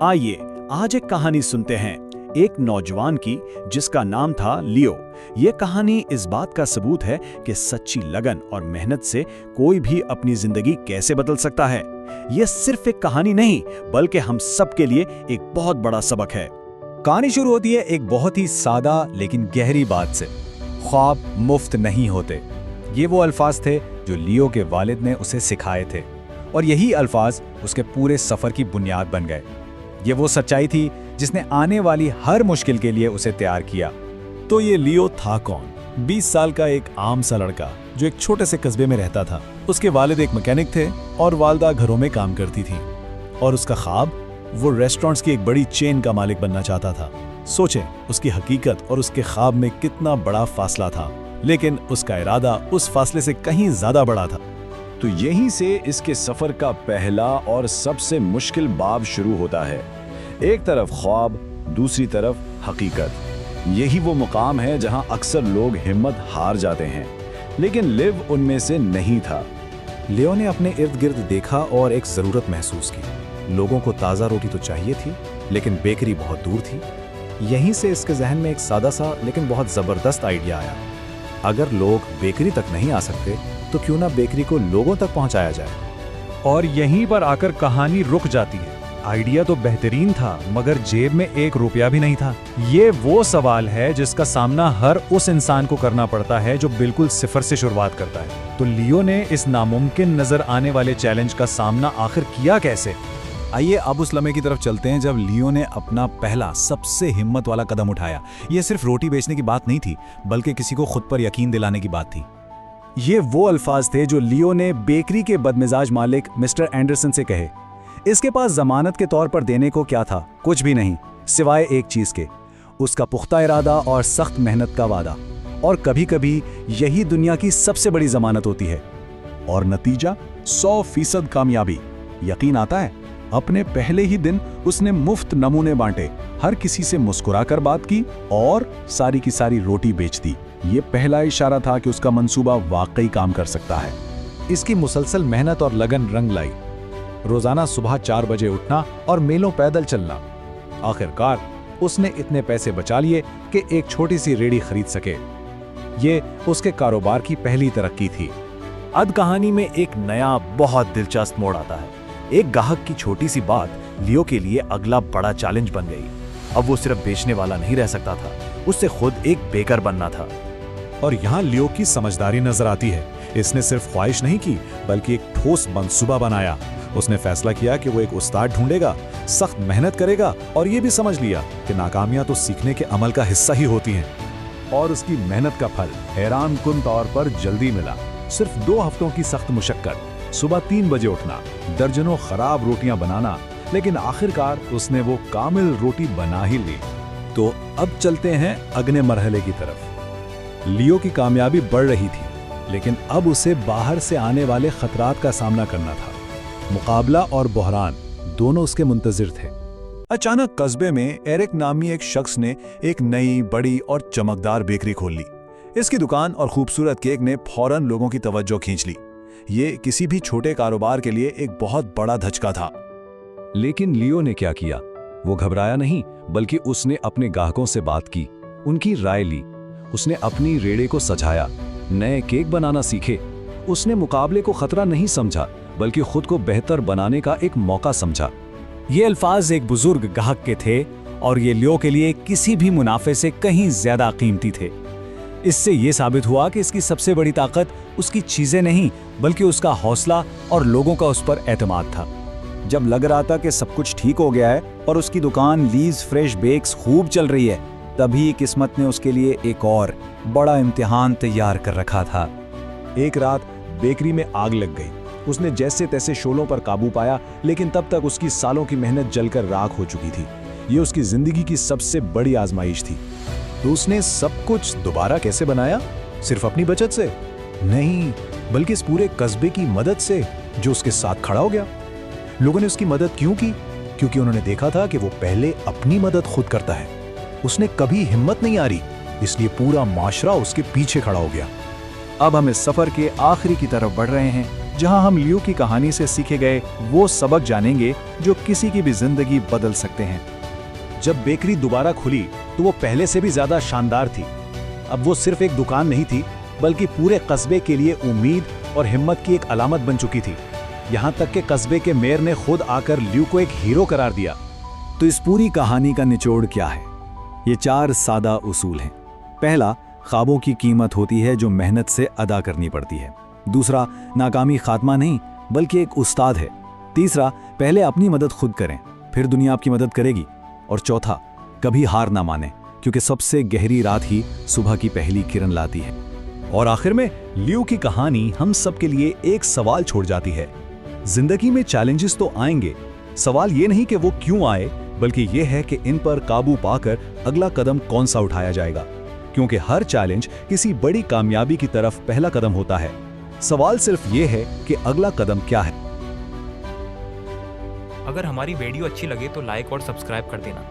आइए आज एक कहानी सुनते हैं, एक नौजवान की जिसका नाम था लियो। ये कहानी इस बात का सबूत है कि सच्ची लगन और मेहनत से कोई भी अपनी जिंदगी कैसे बदल सकता है। ये सिर्फ एक कहानी नहीं, बल्कि हम सब के लिए एक बहुत बड़ा सबक है। कहानी शुरू होती है एक बहुत ही सादा लेकिन गहरी बात से। ख्वाब मुफ्त नहीं होते। ये वो अल्फाज थे जो लियो के वालिद ने उसे सिखाए थे, और यही अल्फाज उसके पूरे सफर की बुनियाद बन गए। ये वो सच्चाई थी जिसने आने वाली हर मुश्किल के लिए उसे तैयार किया। तो ये लियो था कौन? 20 साल का एक आम सा लड़का जो एक छोटे से कस्बे में रहता था। उसके वालिद एक मैकेनिक थे और वालदा घरों में काम करती थी, और उसका ख्वाब वो रेस्टोरेंट्स की एक बड़ी चेन का मालिक बनना चाहता था। सोचें, उसकी हकीकत और उसके ख्वाब में कितना बड़ा फासला था, लेकिन उसका इरादा उस फासले से कहीं ज्यादा बड़ा था। तो यहीं से इसके सफर का पहला और सबसे मुश्किल बाब शुरू होता है। एक तरफ ख्वाब, दूसरी तरफ हकीकत। यही वो मुकाम है जहां अक्सर लोग हिम्मत हार जाते हैं, लेकिन लिव उनमें से नहीं था। लियो ने अपने इर्द गिर्द देखा और एक जरूरत महसूस की। लोगों को ताज़ा रोटी तो चाहिए थी, लेकिन बेकरी बहुत दूर थी। यहीं से इसके जहन में एक सादा सा लेकिन बहुत ज़बरदस्त आइडिया आया। अगर लोग बेकरी तक नहीं आ सकते तो क्यों ना बेकरी को लोगों तक पहुंचाया जाए। और यहीं पर आकर कहानी रुक जाती है। आइडिया तो बेहतरीन था, मगर जेब में एक रुपया भी नहीं था। ये वो सवाल है जिसका सामना हर उस इंसान को करना पड़ता है जो बिल्कुल सिफर से शुरुआत करता है। तो लियो ने इस नामुमकिन नजर आने वाले चैलेंज का सामना आखिर किया कैसे? आइए अब उस लम्हे की तरफ चलते हैं जब लियो ने अपना पहला सबसे हिम्मत वाला कदम उठाया। यह सिर्फ रोटी बेचने की बात नहीं थी, बल्कि किसी को खुद पर यकीन दिलाने की बात थी। ये वो अल्फाज थे जो लियो ने बेकरी के बदमिजाज मालिक मिस्टर एंडरसन से कहे। इसके पास जमानत के तौर पर देने को क्या था? कुछ भी नहीं, सिवाय एक चीज के, उसका पुख्ता इरादा और सख्त मेहनत का वादा। और कभी कभी यही दुनिया की सबसे बड़ी जमानत होती है। और नतीजा 100% कामयाबी। यकीन आता है, अपने पहले ही दिन उसने मुफ्त नमूने बांटे, हर किसी से मुस्कुराकर बात की और सारी की सारी रोटी बेच दी। ये पहला इशारा था कि उसका मंसूबा वाकई काम कर सकता है। इसकी मुसलसल मेहनत और लगन रंग लाई। रोजाना सुबह 4 बजे उठना और मीलों पैदल चलना। आखिरकार उसने इतने पैसे बचा लिए कि एक छोटी सी रेहड़ी खरीद सके। ये उसके कारोबार की पहली तरक्की थी। अब कहानी में एक नया बहुत दिलचस्प मोड़ आता है। एक ग्राहक की छोटी सी बात लियो के लिए अगला बड़ा चैलेंज बन गई। अब वो सिर्फ बेचने वाला नहीं रह सकता था, उससे खुद एक बेकर बनना था। और यहाँ लियो की समझदारी नजर आती है। इसने सिर्फ ख्वाहिश नहीं की, बल्कि एक ठोस मंसूबा बनाया। उसने फैसला किया कि वो एक उस्ताद ढूंढेगा, सख्त मेहनत करेगा, और ये भी समझ लिया कि नाकामियां तो सीखने के अमल का हिस्सा ही होती हैं। और उसकी मेहनत का फल हैरानकुन तौर पर जल्दी मिला। सिर्फ 2 हफ्तों की सख्त मुशक्कत, सुबह 3 बजे उठना, दर्जनों खराब रोटियां बनाना, लेकिन आखिरकार उसने वो कामिल रोटी बना ही ली। तो अब चलते हैं अगले मरहले की तरफ। लियो की कामयाबी बढ़ रही थी, लेकिन अब उसे बाहर से आने वाले खतरात का सामना करना था। मुकाबला और बहरान दोनों उसके मुंतजिर थे। अचानक कस्बे में एरिक नामी एक शख्स ने एक नई, बड़ी और चमकदार बेकरी खोल ली। इसकी दुकान और खूबसूरत केक ने फौरन लोगों की तवज्जो खींच ली। ये किसी भी छोटे कारोबार के लिए एक बहुत बड़ा धचका था। लेकिन लियो ने क्या किया? वो घबराया नहीं, बल्कि उसने अपने ग्राहकों से बात की, उनकी राय ली। उसने अपनी रेड़े को सजाया, नए केक बनाना सीखे। उसने मुकाबले को खतरा नहीं समझा, बल्कि खुद को बेहतर बनाने का एक मौका समझा। ये अल्फाज एक बुजुर्ग ग्राहक के थे, और ये लियो के लिए किसी भी मुनाफे से कहीं ज्यादा कीमती थे। इससे ये साबित हुआ कि इसकी सबसे बड़ी ताकत उसकी चीजें नहीं, बल्कि उसका हौसला और लोगों का उस पर एतमाद था। जब लग रहा था कि सब कुछ ठीक हो गया है और उसकी दुकान लीज फ्रेश बेक्स खूब चल रही है, तभी किस्मत ने उसके लिए एक और बड़ा इम्तिहान तैयार कर रखा था। एक रात बेकरी में आग लग गई। उसने जैसे तैसे शोलों पर काबू पाया, लेकिन तब तक उसकी सालों की मेहनत जलकर राख हो चुकी थी। ये उसकी जिंदगी की सबसे बड़ी आजमाइश थी। तो उसने सब कुछ दोबारा कैसे बनाया? सिर्फ अपनी बचत से नहीं, बल्कि इस पूरे कस्बे की मदद से, जो उसके साथ खड़ा हो गया। लोगों ने उसकी मदद क्यों की? क्योंकि उन्होंने देखा था कि वो पहले अपनी मदद खुद करता है। उसने कभी हिम्मत नहीं हारी, इसलिए पूरा माशरा उसके पीछे खड़ा हो गया। अब हम इस सफर के आखिरी की तरफ बढ़ रहे हैं। जहां हम लियो की कहानी से सीखे गए वो सबक जानेंगे जो किसी की भी जिंदगी बदल सकते हैं। जब बेकरी दोबारा खुली तो वो पहले से भी ज्यादा शानदार थी। अब वो सिर्फ एक दुकान नहीं थी, बल्कि पूरे कस्बे के लिए उम्मीद और हिम्मत की एक अलामत बन चुकी थी। यहाँ तक कि कस्बे के मेयर ने खुद आकर लियो को एक हीरो करार दिया। तो इस पूरी कहानी का निचोड़ क्या है? ये 4 सादा उसूल हैं। पहला, ख्वाबों की कीमत होती है जो मेहनत से अदा करनी पड़ती है। दूसरा, नाकामी खात्मा नहीं बल्कि एक उस्ताद है। तीसरा, पहले अपनी मदद खुद करें, फिर दुनिया आपकी मदद करेगी। और चौथा, कभी हार ना माने, क्योंकि सबसे गहरी रात ही सुबह की पहली किरण लाती है। और आखिर में लियो की कहानी हम सब के लिए एक सवाल छोड़ जाती है। जिंदगी में चैलेंजेस तो आएंगे, सवाल ये नहीं कि वो क्यों आए, बल्कि ये है कि इन पर काबू पाकर अगला कदम कौन सा उठाया जाएगा। क्योंकि हर चैलेंज किसी बड़ी कामयाबी की तरफ पहला कदम होता है। सवाल सिर्फ ये है कि अगला कदम क्या है। अगर हमारी वीडियो अच्छी लगे तो लाइक और सब्सक्राइब कर देना।